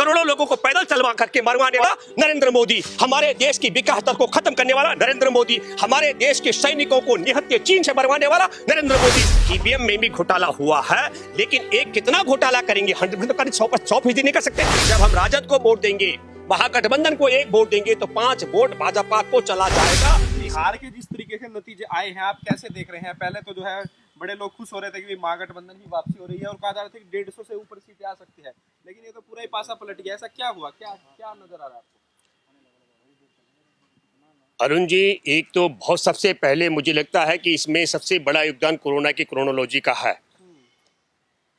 करोड़ों लोगों को पैदल चलवा करके मरवाने वाला नरेंद्र मोदी, हमारे देश की विकास दर को खत्म करने वाला नरेंद्र मोदी, हमारे देश के सैनिकों को निहत्थे चीन से मरवाने वाला नरेंद्र मोदी। ईवीएम में भी घोटाला हुआ है, लेकिन एक कितना घोटाला करेंगे? 100% नहीं कर सकते। जब हम राजद को वोट देंगे, महागठबंधन को एक वोट देंगे, तो 5 वोट भाजपा को चला जाएगा। बिहार के जिस तरीके से नतीजे आए हैं, आप कैसे देख रहे हैं? पहले तो जो है बड़े लोग खुश हो रहे थे कि महागठबंधन की वापसी हो रही है और कहा जा रहा था कि 150 से ऊपर सीटें आ सकती है, लेकिन ये तो पूरा ही पासा पलट गया। ऐसा क्या हुआ? क्या क्या नजर आ रहा है आपको? अरुण जी, एक तो बहुत सबसे पहले मुझे लगता है कि इसमें सबसे बड़ा योगदान कोरोना की क्रोनोलॉजी का है।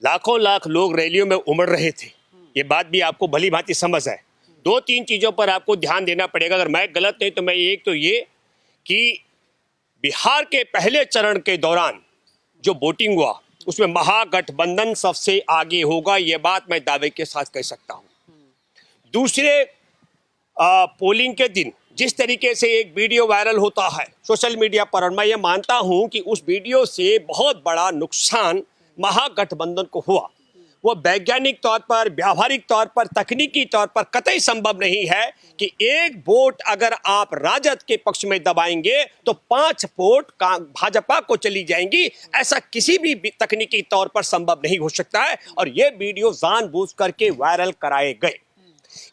लाखों लाख लोग रैलियों में उमड़ रहे थे, ये बात भी आपको भली भांति समझ है। 2-3 चीजों पर आपको ध्यान देना पड़ेगा, अगर मैं गलत नहीं तो मैं एक तो ये कि बिहार के पहले चरण के दौरान जो वोटिंग हुआ उसमें महागठबंधन सबसे आगे होगा, ये बात मैं दावे के साथ कह सकता हूं। दूसरे पोलिंग के दिन जिस तरीके से एक वीडियो वायरल होता है सोशल मीडिया पर, और मैं ये मानता हूं कि उस वीडियो से बहुत बड़ा नुकसान महागठबंधन को हुआ, वो वैज्ञानिक तौर पर, व्यावहारिक तौर पर, तकनीकी तौर पर कतई संभव नहीं है कि एक वोट अगर आप राजद के पक्ष में दबाएंगे तो 5 वोट भाजपा को चली जाएंगी। ऐसा किसी भी तकनीकी तौर पर संभव नहीं हो सकता है, और ये वीडियो जानबूझ करके वायरल कराए गए।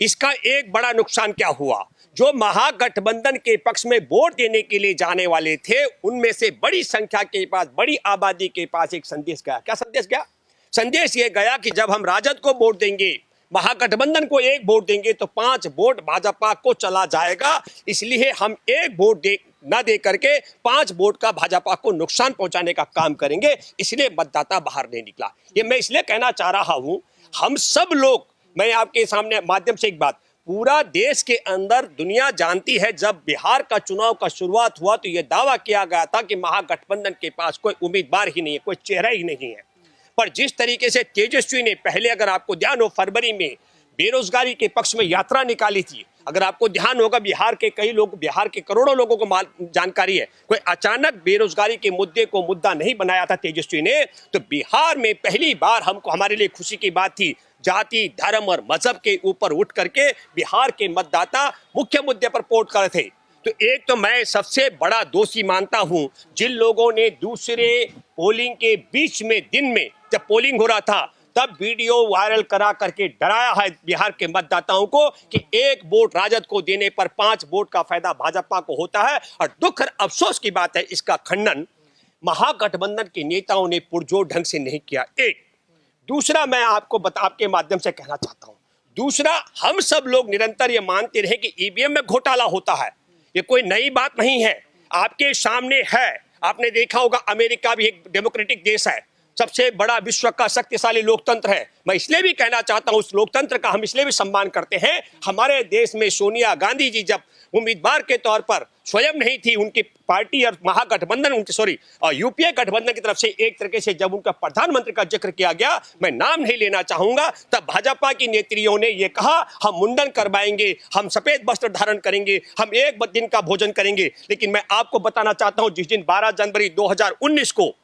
इसका एक बड़ा नुकसान क्या हुआ? जो महागठबंधन के पक्ष में वोट देने के लिए जाने वाले थे, उनमें से बड़ी संख्या के पास, बड़ी आबादी के पास एक संदेश गया। क्या संदेश गया? संदेश ये गया कि जब हम राजद को वोट देंगे, महागठबंधन को एक वोट देंगे, तो 5 वोट भाजपा को चला जाएगा, इसलिए हम एक वोट न दे करके 5 वोट का भाजपा को नुकसान पहुंचाने का काम करेंगे, इसलिए मतदाता बाहर नहीं निकला। ये मैं इसलिए कहना चाह रहा हूं, हम सब लोग, मैं आपके सामने माध्यम से एक बात, पूरा देश के अंदर दुनिया जानती है, जब बिहार का चुनाव का शुरुआत हुआ तो यह दावा किया गया था कि महागठबंधन के पास कोई उम्मीदवार ही नहीं है, कोई चेहरा ही नहीं है। पर जिस तरीके से तेजस्वी ने पहले, अगर आपको ध्यान हो, फरवरी में बेरोजगारी के पक्ष में यात्रा निकाली थी, अगर आपको ध्यान होगा, बिहार के कई लोग, बिहार के करोड़ों लोगों को जानकारी है, कोई अचानक बेरोजगारी के मुद्दे को मुद्दा नहीं बनाया था तेजस्वी ने। तो बिहार में पहली बार हमको, हमारे लिए खुशी की बात थी, जाति, धर्म और मजहब के ऊपर उठ करके बिहार के मतदाता मुख्य मुद्दे पर वोट कर रहे थे। तो एक तो मैं सबसे बड़ा दोषी मानता हूं जिन लोगों ने दूसरे पोलिंग के बीच में, दिन में जब पोलिंग हो रहा था, तब वीडियो वायरल करा करके डराया है बिहार के मतदाताओं को कि एक वोट राजद को देने पर 5 वोट का फायदा भाजपा को होता है। और दुख और अफसोस की बात है, इसका खंडन महागठबंधन के नेताओं ने पुरजोर ढंग से नहीं किया। एक दूसरा मैं आपको आपके माध्यम से कहना चाहता हूं, दूसरा, हम सब लोग निरंतर ये मानते रहे कि ईवीएम में घोटाला होता है, ये कोई नई बात नहीं है, आपके सामने है। आपने देखा होगा, अमेरिका भी एक डेमोक्रेटिक देश है, सबसे बड़ा विश्व का शक्तिशाली लोकतंत्र है। मैं इसलिए भी कहना चाहता हूं, उस लोकतंत्र का हम इसलिए भी सम्मान करते हैं। हमारे देश में सोनिया गांधी जी जब उम्मीदवार के तौर पर स्वयं नहीं थी, उनकी पार्टी और महागठबंधन, यूपीए गठबंधन की तरफ से एक तरीके से जब उनका प्रधानमंत्री का जिक्र किया गया, मैं नाम नहीं लेना चाहूंगा, तब भाजपा की नेत्रियों ने यह कहा, हम मुंडन करवाएंगे, हम सफेद वस्त्र धारण करेंगे, हम एक दिन का भोजन करेंगे। लेकिन मैं आपको बताना चाहता हूं, जिस दिन 12 जनवरी 2019 को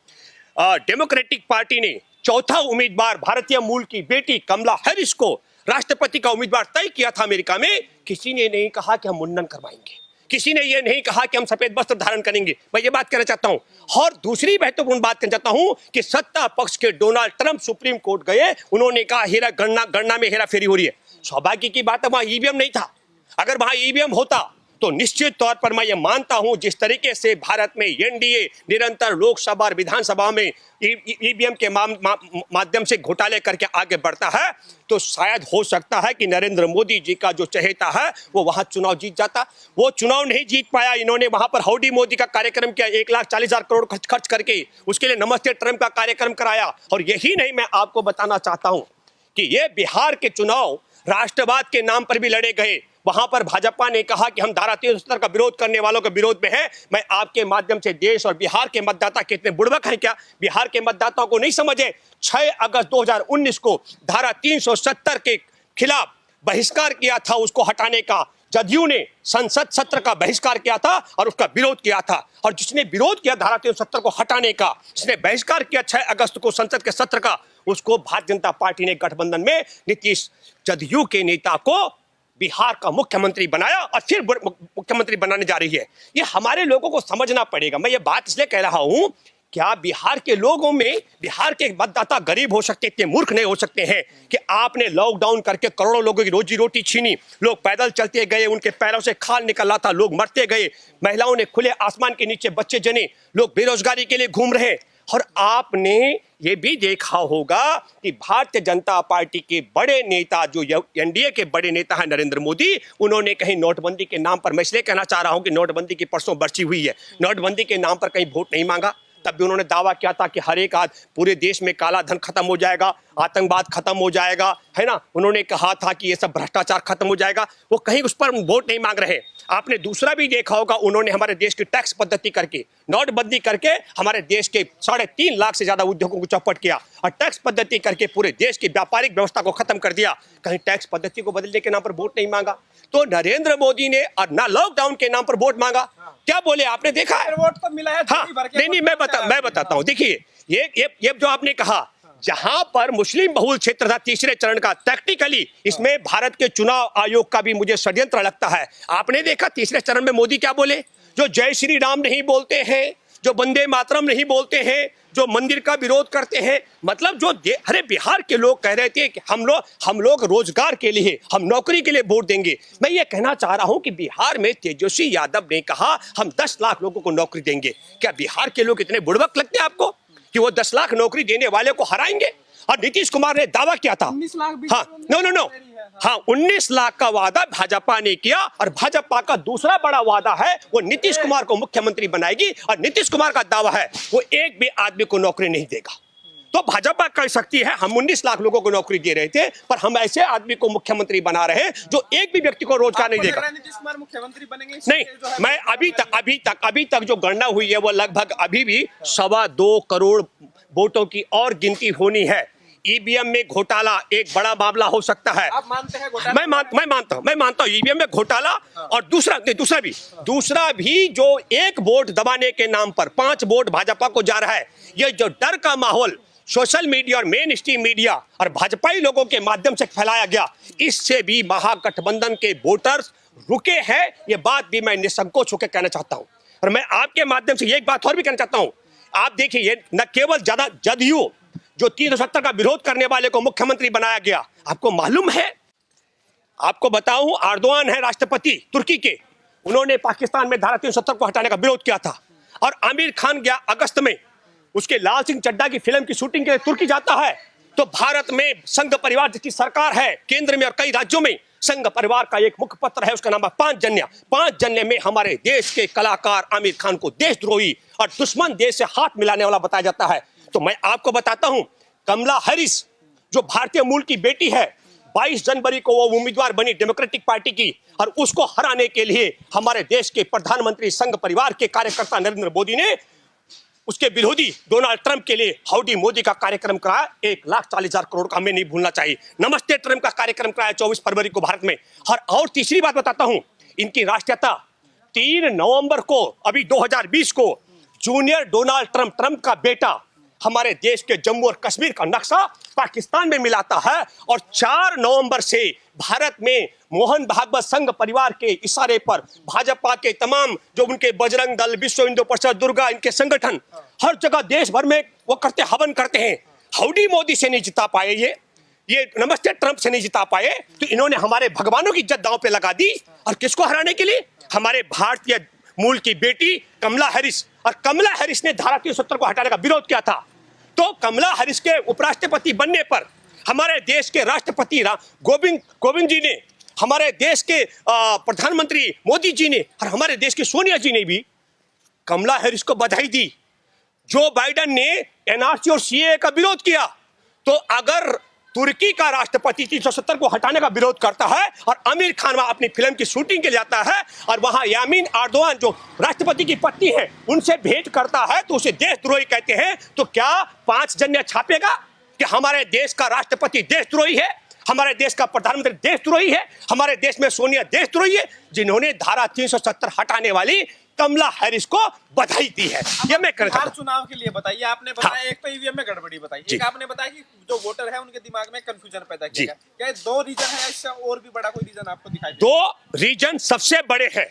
डेमोक्रेटिक पार्टी ने चौथा उम्मीदवार, भारतीय मूल की बेटी कमला हैरिस को राष्ट्रपति का उम्मीदवार तय किया था अमेरिका में, किसी ने नहीं कहा कि हम मुंडन करवाएंगे, किसी ने यह नहीं कहा कि हम सफेद वस्त्र धारण करेंगे। मैं ये बात कहना चाहता हूं। और दूसरी महत्वपूर्ण बात कहना चाहता हूं कि सत्ता पक्ष के डोनाल्ड ट्रंप सुप्रीम कोर्ट गए, उन्होंने कहा गणना में हेराफेरी हो रही है। सौभाग्य की बात है, वहां ईवीएम नहीं था। अगर वहां ईवीएम होता तो निश्चित तौर पर मैं ये मानता हूं, जिस तरीके से भारत में एनडीए निरंतर लोकसभा और विधानसभा में ईवीएम के माध्यम से घोटाले करके आगे बढ़ता है, तो शायद हो सकता है कि नरेंद्र मोदी जी का जो चहेता है वो वहां चुनाव जीत जाता। वो चुनाव नहीं जीत पाया। इन्होंने वहां पर हाउडी मोदी का कार्यक्रम किया, 1,40,000 करोड़ खर्च करके, उसके लिए नमस्ते ट्रंप का कार्यक्रम कराया। और यही नहीं, मैं आपको बताना चाहता हूं कि ये बिहार के चुनाव राष्ट्रवाद के नाम पर भी लड़े गए। वहां पर भाजपा ने कहा कि हम धारा 370 का विरोध करने वालों के विरोध में है। मैं आपके माध्यम से देश और बिहार के मतदाता कितने बुड़बक हैं क्या? बिहार के मतदाताओं को नहीं समझे? 6 अगस्त 2019 को धारा 370 के खिलाफ बहिष्कार किया था, उसको हटाने का जदयू ने संसद सत्र का बहिष्कार किया था और उसका विरोध किया था। और जिसने विरोध किया धारा 370 को हटाने का, जिसने बहिष्कार किया 6 अगस्त को संसद के सत्र का, उसको भारतीय जनता पार्टी ने गठबंधन में नीतीश जदयू के नेता को बिहार का मुख्यमंत्री बनाया और फिर मुख्यमंत्री बनाने जा रही है। ये हमारे लोगों को समझना पड़ेगा। मैं ये बात इसलिए कह रहा हूं, क्या बिहार के लोगों में, बिहार के मतदाता गरीब हो सकते, इतने मूर्ख नहीं हो सकते हैं कि आपने लॉकडाउन करके करोड़ों लोगों की रोजी रोटी छीनी, लोग पैदल चलते गए, उनके पैरों से खाल निकल रहा था, लोग मरते गए, महिलाओं ने खुले आसमान के नीचे बच्चे जने, लोग बेरोजगारी के लिए घूम रहे। और आपने ये भी देखा होगा कि भारतीय जनता पार्टी के बड़े नेता, जो एनडीए के बड़े नेता हैं नरेंद्र मोदी, उन्होंने कहीं नोटबंदी के नाम पर, मैं इसलिए कहना चाह रहा हूं कि नोटबंदी की परसों बरसी हुई है, नोटबंदी के नाम पर कहीं वोट नहीं मांगा। तब भी उन्होंने दावा किया था कि हर एक आज पूरे देश में काला धन खत्म हो जाएगा, आतंकवाद खत्म हो जाएगा, है ना। उन्होंने कहा था कि ये सब भ्रष्टाचार खत्म हो जाएगा, वो कहीं उस पर वोट नहीं मांग रहे। आपने दूसरा भी देखा होगा, उन्होंने हमारे देश की टैक्स पद्धति करके, नोटबंदी करके हमारे देश के 3.5 लाख से ज्यादा उद्योगों को चौपट किया और टैक्स पद्धति करके पूरे देश की व्यापारिक व्यवस्था को खत्म कर दिया। कहीं टैक्स पद्धति को बदलने के नाम पर वोट नहीं मांगा। तो नरेंद्र मोदी ने और ना लॉकडाउन के नाम पर वोट मांगा। क्या बोले, आपने देखा है? वोट तो मिला है। हाँ, नहीं, मैं बताता हूँ। देखिए, ये जो आपने कहा, जहां पर मुस्लिम बहुल क्षेत्र था तीसरे चरण का, टैक्टिकली इसमें भारत के चुनाव आयोग का भी मुझे षड्यंत्र लगता है। आपने देखा तीसरे चरण में मोदी क्या बोले? जो जय श्री राम नहीं बोलते हैं, जो वंदे मातरम नहीं बोलते हैं, जो मंदिर का विरोध करते हैं, मतलब जो अरे बिहार के लोग कह रहे थे कि हम लोग रोजगार के लिए, हम नौकरी के लिए वोट देंगे। मैं ये कहना चाह रहा हूं कि बिहार में तेजस्वी यादव ने कहा हम 10 लाख लोगों को नौकरी देंगे। क्या बिहार के लोग इतने बुड़बक लगते हैं आपको कि वो 10 लाख नौकरी देने वाले को हराएंगे? और नीतीश कुमार ने दावा किया था 19 लाख भी। हाँ, नो, हाँ, 19 लाख का वादा भाजपा ने किया और भाजपा का दूसरा बड़ा वादा है वो नीतीश कुमार को मुख्यमंत्री बनाएगी। और नीतीश कुमार का दावा है वो एक भी आदमी को नौकरी नहीं देगा। तो भाजपा कह सकती है हम 19 लाख लोगों को नौकरी दे रहे थे, पर हम ऐसे आदमी को मुख्यमंत्री बना रहे हैं जो एक भी व्यक्ति को रोजगार नहीं देगा। नीतीश कुमार मुख्यमंत्री बनेंगे? नहीं, मैं अभी तक जो गणना हुई है वो लगभग अभी भी 2.25 करोड़ वोटों की और गिनती होनी है। ईवीएम में घोटाला एक बड़ा मामला हो सकता है। आप मानते हैं घोटाला? मैं मानता हूँ ईवीएम में घोटाला। और दूसरा भी जो एक वोट दबाने के नाम पर 5 वोट भाजपा को जा रहा है, ये जो डर का माहौल सोशल मीडिया और मेन स्ट्रीम मीडिया और भाजपाई लोगों के माध्यम से फैलाया गया, इससे भी महागठबंधन के वोटर्स रुके हैं। ये बात भी मैं निसंकोच होकर कहना चाहता हूँ। और मैं आपके माध्यम से एक बात और भी कहना चाहता हूँ। आप देखिए, ये न केवल जदयू जो 370 का विरोध करने वाले को मुख्यमंत्री बनाया गया, आपको मालूम है, आपको बताऊं, एर्दोगान है राष्ट्रपति तुर्की के, उन्होंने पाकिस्तान में धारा 370 को हटाने का विरोध किया था। और आमिर खान गया अगस्त में उसके लाल सिंह चड्ढा की फिल्म की शूटिंग के लिए तुर्की जाता है। तो भारत में संघ परिवार जिसकी सरकार है केंद्र में और कई राज्यों में, संघ परिवार का एक मुख्य पत्र है, उसका नाम है 5 जन्य। 5 जन्य में हमारे देश के कलाकार आमिर खान को देशद्रोही और दुश्मन देश से हाथ मिलाने वाला बताया जाता है। तो मैं आपको बताता हूं, कमला हैरिस जो भारतीय मूल की बेटी है, 22 जनवरी को वो उम्मीदवार बनी डेमोक्रेटिक पार्टी की, और उसको हराने के लिए हमारे देश के प्रधानमंत्री संघ परिवार के कार्यकर्ता नरेंद्र मोदी ने उसके विरोधी डोनाल्ड ट्रंप के लिए हाउडी मोदी का कार्यक्रम कराया। 1,40,000 करोड़ का हमें नहीं भूलना चाहिए। नमस्ते ट्रंप का कार्यक्रम कराया 24 फरवरी को भारत में। और तीसरी बात बताता हूं, इनकी राष्ट्रीयता 3 नवंबर को अभी 2020 को जूनियर डोनाल्ड ट्रंप का बेटा हमारे देश के जम्मू और कश्मीर का नक्शा पाकिस्तान में मिलाता है। और 4 नवंबर से भारत में मोहन भागवत संघ परिवार के इशारे पर भाजपा के तमाम जो उनके बजरंग दल, विश्व हिंदू परिषद, दुर्गा, इनके संगठन हर जगह देश भर में वो हवन करते हैं। हाउडी मोदी से नहीं जिता पाए, ये नमस्ते ट्रंप से नहीं जिता पाए, तो इन्होंने हमारे भगवानों की इज्जत दांव पे लगा दी। और किसको हराने के लिए? हमारे भारतीय मूल की बेटी कमला हैरिस। और कमला हैरिस ने धारा 370 को हटाने का विरोध किया था। तो कमला हैरिस के उपराष्ट्रपति बनने पर हमारे देश के राष्ट्रपति कोविंद जी ने, हमारे देश के प्रधानमंत्री मोदी जी ने और हमारे देश की सोनिया जी ने भी कमला हैरिस को बधाई दी। जो बाइडेन ने एनआरसी और सीएए का विरोध किया। तो अगर तुर्की का राष्ट्रपति 370 को हटाने का विरोध करता है और आमिर खान वहां अपनी फिल्म की शूटिंग के लिए जाता है और वहां यामीन एर्दोगान जो राष्ट्रपति की पत्नी है उनसे भेंट करता है, तो उसे देशद्रोही कहते हैं। तो क्या 5 जन्य छापेगा कि हमारे देश का राष्ट्रपति देशद्रोही है, हमारे देश का प्रधानमंत्री देशद्रोही है, हमारे देश में सोनिया देशद्रोही है, जिन्होंने धारा 370 हटाने वाली कमला हैरिस को बधाई दी है। ये मैं कहना बिहार चाहता हूं। चुनाव के लिए बताइए, आपने बताया एक तो ईवीएम में गड़बड़ी बताई, एक आपने बताया कि जो वोटर है उनके दिमाग में कंफ्यूजन पैदा किया। क्या ये दो रीजन है, इससे और भी बड़ा कोई रीजन आपको दिखाई दे? दो रीजन सबसे बड़े हैं,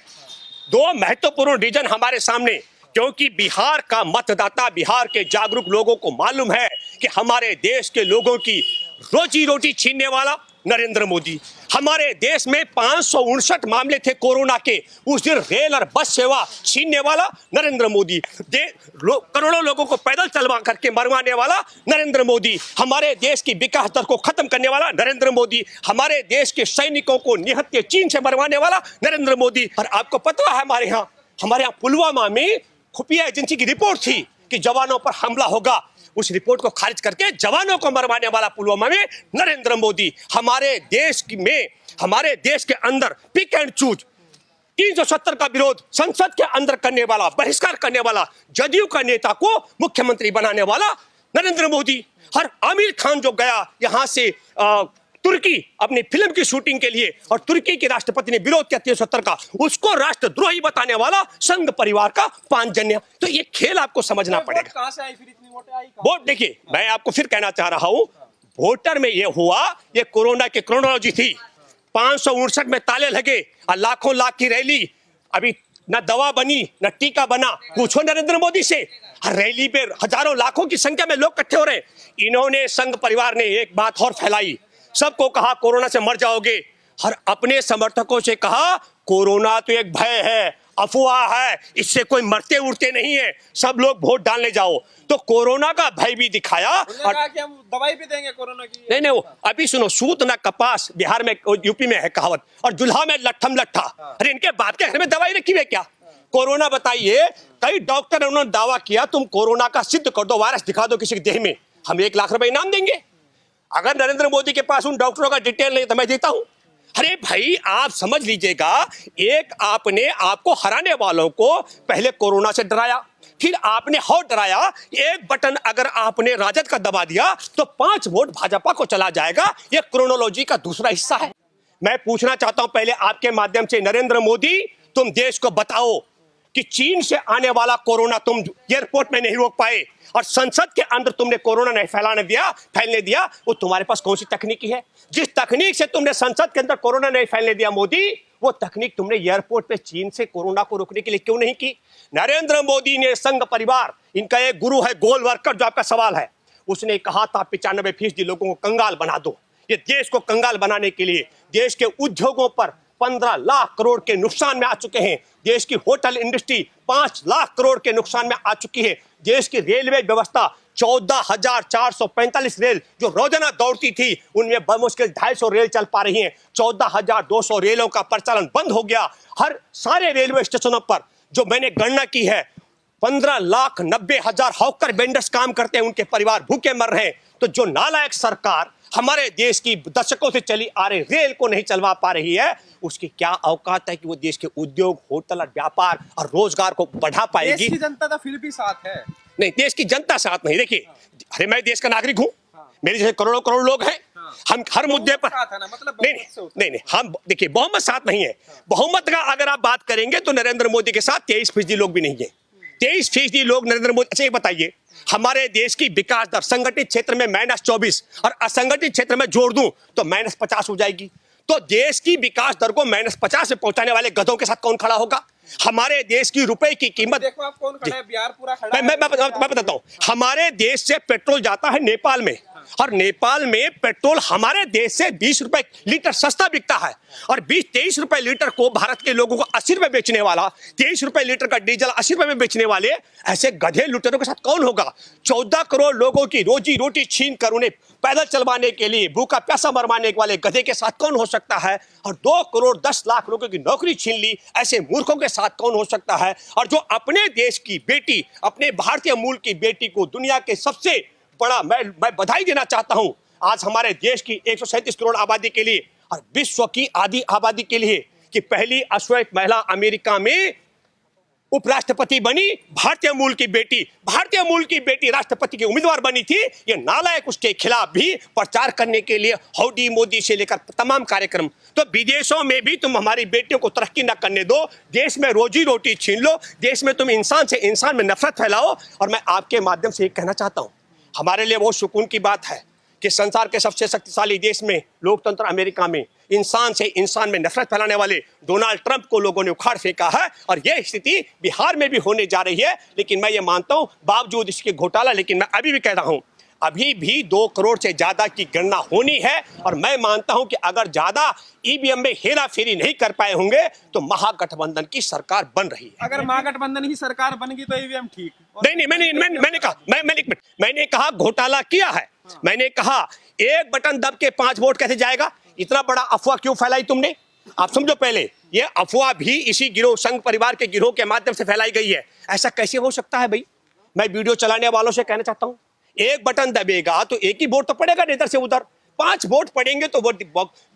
दो महत्वपूर्ण रीजन हमारे सामने, क्योंकि बिहार का मतदाता, बिहार के जागरूक लोगों को मालूम है कि हमारे देश के लोगों की रोजी रोटी छीनने वाला नरेंद्र मोदी। हमारे देश में 559 मामले थे कोरोना के, उस दिन रेल और बस सेवा छीनने वाला नरेंद्र मोदी। करोड़ों लोगों को पैदल चलवा करके मरवाने वाला नरेंद्र मोदी। हमारे देश की विकास दर को खत्म करने वाला नरेंद्र मोदी। हमारे देश के सैनिकों को निहत्थे चीन से मरवाने वाला नरेंद्र मोदी। और आपको पता है हमारे यहाँ पुलवामा में खुफिया एजेंसी की रिपोर्ट थी कि जवानों पर हमला होगा, उस रिपोर्ट को खारिज करके जवानों को मरवाने वाला पुलवामा में नरेंद्र मोदी। हमारे देश के अंदर पिक एंड चूज 370 का विरोध संसद के अंदर करने वाला, बहिष्कार करने वाला, जदयू का नेता को मुख्यमंत्री बनाने वाला नरेंद्र मोदी। हर आमिर खान जो गया यहां से तुर्की अपनी फिल्म की शूटिंग के लिए, और तुर्की के राष्ट्रपति ने विरोध किया 370 का, उसको राष्ट्रद्रोही बताने वाला संघ परिवार का पांचजन्य। तो ये खेल आपको समझना पड़ेगा। कहां से आई फिर इतनी वोटें आई? वोट देखिए, मैं आपको फिर कहना चाह रहा हूं, वोटर में ये हुआ, ये कोरोना की क्रोनोलॉजी थी। 559 में ताले लगे और लाखों लाख की रैली, अभी न दवा बनी न टीका बना, पूछो नरेंद्र मोदी से। हर रैली पे हजारों लाखों की संख्या में लोग इकट्ठे हो रहे। इन्होंने, संघ परिवार ने एक बात और फैलाई, सबको कहा कोरोना से मर जाओगे, हर अपने समर्थकों से कहा कोरोना तो एक भय है, अफवाह है, इससे कोई मरते उड़ते नहीं है, सब लोग वोट डालने जाओ। तो कोरोना का भय भी दिखाया। और कहा कि हम दवाई भी देंगे कोरोना की। नहीं, वो अभी सुनो, सूत ना कपास बिहार में, यूपी में है कहावत, और जुल्हा में लट्ठम लट्ठा। अरे इनके बाप के घर में दवाई रखी हुई है क्या? कोरोना बताइए, कई डॉक्टर उन्होंने दावा किया तुम कोरोना का सिद्ध कर दो, वायरस दिखा दो किसी के देह में, हम 1 लाख रुपए इनाम देंगे। अगर नरेंद्र मोदी के पास उन डॉक्टरों का डिटेल नहीं तो मैं देता हूं। अरे भाई आप समझ लीजिएगा, एक आपने आपको हराने वालों को पहले कोरोना से डराया, फिर आपने और डराया, एक बटन अगर आपने राजद का दबा दिया तो 5 वोट भाजपा को चला जाएगा। ये क्रोनोलॉजी का दूसरा हिस्सा है। मैं पूछना चाहता हूं पहले आपके माध्यम से, नरेंद्र मोदी तुम देश को बताओ कि चीन से आने वाला कोरोना तुम एयरपोर्ट में नहीं रोक पाए और संसद के अंदर तुमने कोरोना नहीं फैलने दिया, वो तुम्हारे पास कौन सी तकनीकी है? जिस तकनीक से तुमने संसद के अंदर कोरोना नहीं फैलने दिया मोदी, वो तकनीक तुमने एयरपोर्ट पे चीन से कोरोना को रोकने के लिए क्यों नहीं की? नरेंद्र मोदी ने, संघ परिवार, इनका एक गुरु है गोलवलकर, जो आपका सवाल है, उसने कहा था 95% लोगों को कंगाल बना दो। ये देश को कंगाल बनाने के लिए देश के उद्योगों पर 15 लाख करोड़ के नुकसान में आ चुके हैं। देश की होटल इंडस्ट्री 5 लाख करोड़ के नुकसान में आ चुकी है। देश की रेलवे व्यवस्था 14,445 रेल जो रोजाना दौड़ती थी, उनमें बमुश्किल 250 रेल चल पा रही हैं। 14,200 रेलों का परिचालन बंद हो गया। हर सारे रेलवे स्टेशनों पर जो मैंने गणना की है 15,90,000 हॉकर वेंडर्स काम करते हैं, उनके परिवार भूखे मर रहे हैं। तो जो नालायक सरकार हमारे देश की दशकों से चली आ रही रेल को नहीं चलवा पा रही है, उसकी क्या औकात है कि वो देश के उद्योग, होटल और व्यापार और रोजगार को बढ़ा पाएगी? देश की जनता तो फिर भी साथ है। नहीं, देश की जनता साथ नहीं। देखिए, अरे मैं देश का नागरिक हूं, मेरे जैसे करोड़ों करोड़ लोग हैं, हम हर मुद्दे पर मतलब नहीं, हम देखिए बहुमत साथ नहीं है। बहुमत का अगर आप बात करेंगे तो नरेंद्र मोदी के साथ 23% लोग भी नहीं है। 23% लोग नरेंद्र मोदी। अच्छा ये बताइए, हमारे देश की विकास दर संगठित क्षेत्र में -24 और असंगठित क्षेत्र में जोड़ दूं तो -50 हो जाएगी। तो देश की विकास दर को -50 में पहुंचाने वाले गधों के साथ कौन खड़ा होगा? हमारे देश की रुपए की कीमत देखो आप कौन खड़ा है, बिहार पूरा खड़ा है। मैं बताता हूं, हमारे देश से पेट्रोल जाता है नेपाल में, और नेपाल में पेट्रोल हमारे देश से 20 रुपए लीटर सस्ता बिकता है, और 20-23 रुपए लीटर को भारत के लोगों को 80 रुपए बेचने वाला, 23 रुपए लीटर का डीजल 80 रुपए में बेचने वाले ऐसे गधे लुटेरों के साथ कौन होगा? 14 करोड़ लोगों की रोजी रोटी छीन कर उन्हें पैदल चलवाने के लिए भूखा प्यासा मरवाने वाले गधे के साथ कौन हो सकता है? और 2 करोड़ 10 लाख लोगों की नौकरी छीन ली, ऐसे मूर्खों के साथ कौन हो सकता है? और जो अपने देश की बेटी, अपने भारतीय मूल की बेटी को दुनिया के सबसे बड़ा, मैं बधाई देना चाहता हूं आज हमारे देश की 137 करोड़ आबादी के लिए और विश्व की आधी आबादी के लिए कि पहली अश्वेत महिला अमेरिका में उपराष्ट्रपति बनी भारतीय मूल की बेटी राष्ट्रपति की उम्मीदवार बनी थी। ये नालायक उसके खिलाफ भी प्रचार करने के लिए हौडी मोदी से लेकर तमाम कार्यक्रम। तो विदेशों में भी तुम हमारी बेटियों को तरक्की न करने दो, देश में रोजी रोटी छीन लो, देश में तुम इंसान से इंसान में नफरत फैलाओ। और मैं आपके माध्यम से ये कहना चाहता हूँ, हमारे लिए बहुत सुकून की बात है कि संसार के सबसे शक्तिशाली देश में, लोकतंत्र अमेरिका में, इंसान से इंसान में नफरत फैलाने वाले डोनाल्ड ट्रंप को लोगों ने उखाड़ फेंका है। और यह स्थिति बिहार में भी होने जा रही है। लेकिन मैं ये मानता हूं बावजूद इसके घोटाला, लेकिन मैं अभी भी कह रहा हूं अभी भी 2 करोड़ से ज्यादा की गणना होनी है। और मैं मानता हूं कि अगर ज्यादा ईवीएम में हेरा फेरी नहीं कर पाए होंगे तो महागठबंधन की सरकार बन रही है। अगर महागठबंधन ही सरकार बन गई तो ईवीएम ठीक। नहीं, मैंने कहा घोटाला किया है। मैंने कहा एक बटन दब के 5 वोट कैसे जाएगा? इतना बड़ा अफवाह क्यों फैलाई तुमने? आप समझो, पहले ये अफवाह भी इसी गिरोह, संघ परिवार के गिरोह के माध्यम से फैलाई गई है। ऐसा कैसे हो सकता है भाई? मैं वीडियो चलाने वालों से कहना चाहता हूं, एक बटन दबेगा तो एक ही वोट तो पड़ेगा इधर से उधर। 5 वोट पड़ेंगे तो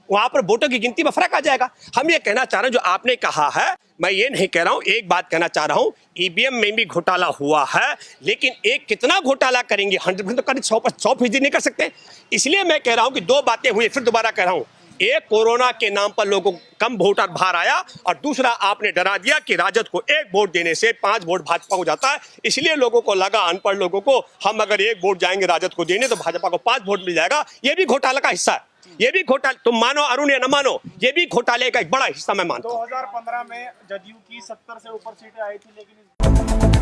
वहां पर वोटों की गिनती में फर्क आ जाएगा। हम ये कहना चाह रहे हैं, जो आपने कहा है, मैं ये नहीं कह रहा हूं, एक बात कहना चाह रहा हूं, ईवीएम में भी घोटाला हुआ है, लेकिन एक कितना घोटाला करेंगे? 100% तो कर 100% नहीं कर सकते। इसलिए मैं कह रहा हूं कि 2 बातें हुई, फिर दोबारा कह रहा हूं। एक, कोरोना के नाम पर लोगों को कम वोटर बाहर आया, और दूसरा, आपने डरा दिया कि राजद को 1 वोट देने से 5 वोट भाजपा को जाता है। इसलिए लोगों को लगा, अनपढ़ लोगों को, हम अगर 1 वोट जाएंगे राजद को देने तो भाजपा को 5 वोट मिल जाएगा। ये भी घोटाला का हिस्सा है। ये भी घोटाला, तुम मानो अरुण या न मानो, ये भी घोटाले का एक बड़ा हिस्सा मैं मानता हूं। 2015 में जदयू की 70 से ऊपर सीटें आई थी, लेकिन